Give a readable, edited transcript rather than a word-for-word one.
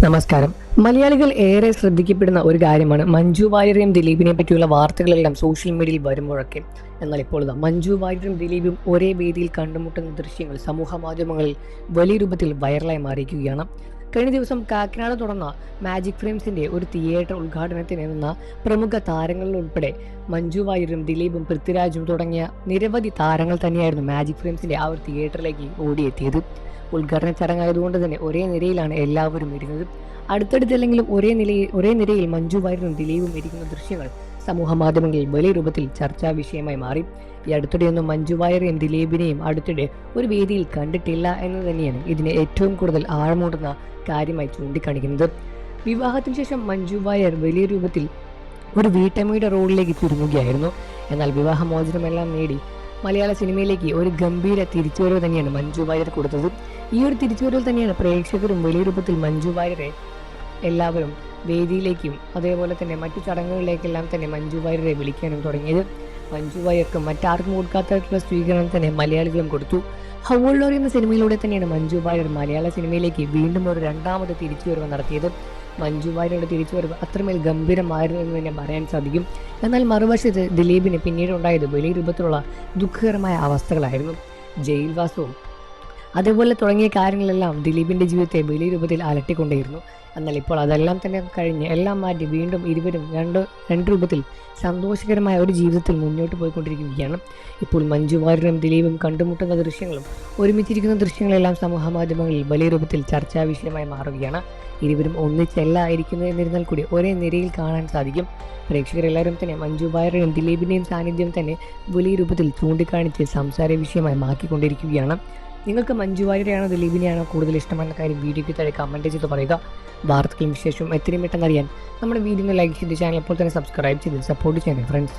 നമസ്കാരം. മലയാളികൾ ഏറെ ശ്രദ്ധിക്കപ്പെടുന്ന ഒരു കാര്യമാണ് മഞ്ജു വാര്യരെയും ദിലീപിനെ പറ്റിയുള്ള വാർത്തകളെല്ലാം സോഷ്യൽ മീഡിയയിൽ വരുമ്പോഴൊക്കെ. എന്നാൽ ഇപ്പോൾ മഞ്ജു വാര്യരും ദിലീപും ഒരേ വേദിയിൽ കണ്ടുമുട്ടുന്ന ദൃശ്യങ്ങൾ സമൂഹ മാധ്യമങ്ങളിൽ വലിയ രൂപത്തിൽ വൈറലായി മാറിയിരിക്കുകയാണ്. കഴിഞ്ഞ ദിവസം കാക്കനാട് തുടർന്ന മാജിക് ഫ്രെയിംസിന്റെ ഒരു തിയേറ്റർ ഉദ്ഘാടനത്തിനെത്തുന്ന പ്രമുഖ താരങ്ങളിൽ ഉൾപ്പെടെ മഞ്ജു വാര്യരും ദിലീപും പൃഥ്വിരാജും തുടങ്ങിയ നിരവധി താരങ്ങൾ തന്നെയായിരുന്നു മാജിക് ഫ്രെയിംസിന്റെ ആ ഒരു തിയേറ്ററിലേക്ക് ഓടിയെത്തിയത്. ഉദ്ഘാടന ചടങ്ങായതുകൊണ്ട് തന്നെ ഒരേ നിരയിലാണ് എല്ലാവരും ഇരുന്നത്. അടുത്തടുത്തല്ലെങ്കിലും ഒരേ നിരയിൽ മഞ്ജു വാര്യരും ദിലീപും ഇരിക്കുന്ന ദൃശ്യങ്ങൾ സമൂഹ മാധ്യമങ്ങളിൽ വലിയ രൂപത്തിൽ ചർച്ചാ വിഷയമായി മാറി. ഈ അടുത്തിടെയൊന്നും മഞ്ജു വാര്യരെയും ദിലീപിനെയും അടുത്തിടെ ഒരു വേദിയിൽ കണ്ടിട്ടില്ല എന്ന് തന്നെയാണ് ഇതിനെ ഏറ്റവും കൂടുതൽ ആഴമൂടുന്ന കാര്യമായി ചൂണ്ടിക്കാണിക്കുന്നത്. വിവാഹത്തിന് ശേഷം മഞ്ജു വാര്യർ വലിയ രൂപത്തിൽ ഒരു വീട്ടമ്മയുടെ റോളിലേക്ക് ചുരുങ്ങുകയായിരുന്നു. എന്നാൽ വിവാഹമോചനമെല്ലാം നേടി മലയാള സിനിമയിലേക്ക് ഒരു ഗംഭീര തിരിച്ചുവരവ് തന്നെയാണ് മഞ്ജു വാര്യർ കൊടുത്തത്. ഈ ഒരു തിരിച്ചുവരവിൽ തന്നെയാണ് പ്രേക്ഷകരും വലിയ രൂപത്തിൽ മഞ്ജു വാര്യരെ എല്ലാവരും വേദിയിലേക്കും അതേപോലെ തന്നെ മറ്റു ചടങ്ങുകളിലേക്കെല്ലാം തന്നെ മഞ്ജു വാര്യരെ വിളിക്കാനും തുടങ്ങിയത്. മഞ്ജു വാര്യർക്ക് മറ്റാർക്കും കൊടുക്കാത്തതായിട്ടുള്ള സ്വീകരണം തന്നെ മലയാളികളും കൊടുത്തു. ഹൗളോർ എന്ന സിനിമയിലൂടെ തന്നെയാണ് മഞ്ജു വാര്യർ മലയാള സിനിമയിലേക്ക് വീണ്ടും ഒരു രണ്ടാമത് തിരിച്ചുവരവ് നടത്തിയത്. മഞ്ജു വാര്യരുടെ തിരിച്ചുവരവ് അത്രമേൽ ഗംഭീരമായിരുന്നു എന്ന് തന്നെ പറയാൻ സാധിക്കും. എന്നാൽ മറുവശത്ത് ദിലീപിന് പിന്നീട് ഉണ്ടായത് വലിയ രൂപത്തിലുള്ള ദുഃഖകരമായ അവസ്ഥകളായിരുന്നു. ജയിൽവാസവും അതേപോലെ തുടങ്ങിയ കാര്യങ്ങളെല്ലാം ദിലീപിൻ്റെ ജീവിതത്തെ വലിയ രൂപത്തിൽ അലട്ടിക്കൊണ്ടേയിരുന്നു. എന്നാൽ ഇപ്പോൾ അതെല്ലാം തന്നെ കഴിഞ്ഞ് എല്ലാം മാറ്റി വീണ്ടും ഇരുവരും രണ്ട് രൂപത്തിൽ സന്തോഷകരമായ ഒരു ജീവിതത്തിൽ മുന്നോട്ട് പോയിക്കൊണ്ടിരിക്കുകയാണ്. ഇപ്പോൾ മഞ്ജു വാര്യരും ദിലീപും കണ്ടുമുട്ടുന്ന ദൃശ്യങ്ങളും ഒരുമിച്ചിരിക്കുന്ന ദൃശ്യങ്ങളെല്ലാം സമൂഹ മാധ്യമങ്ങളിൽ വലിയ രൂപത്തിൽ ചർച്ചാ വിഷയമായി മാറുകയാണ്. ഇരുവരും ഒന്നിച്ചല്ല ഇരിക്കുന്നത് എന്നിരുന്നാൽ കൂടി ഒരേ നിരയിൽ കാണാൻ സാധിക്കും. പ്രേക്ഷകരെല്ലാവരും തന്നെ മഞ്ജു വാര്യരുടെയും ദിലീപിൻ്റെയും സാന്നിധ്യം തന്നെ വലിയ രൂപത്തിൽ ചൂണ്ടിക്കാണിച്ച് സംസാര വിഷയമായി മാറ്റിക്കൊണ്ടിരിക്കുകയാണ്. നിങ്ങൾക്ക് മഞ്ജു വാര്യരെയാണോ ദിലീപിനെയാണോ കൂടുതൽ ഇഷ്ടമെന്ന കാര്യം വീഡിയോയ്ക്ക് താഴെ കമൻറ്റ് ചെയ്ത് പറയുക. വാർത്തകളും വിശേഷവും എത്രയും പെട്ടെന്ന് അറിയാൻ നമ്മുടെ വീഡിയോ ലൈക്ക് ചെയ്ത് ചാനൽ ഇപ്പോൾ തന്നെ സബ്സ്ക്രൈബ് ചെയ്ത് സപ്പോർട്ട് ചെയ്യണേ ഫ്രണ്ട്സ്.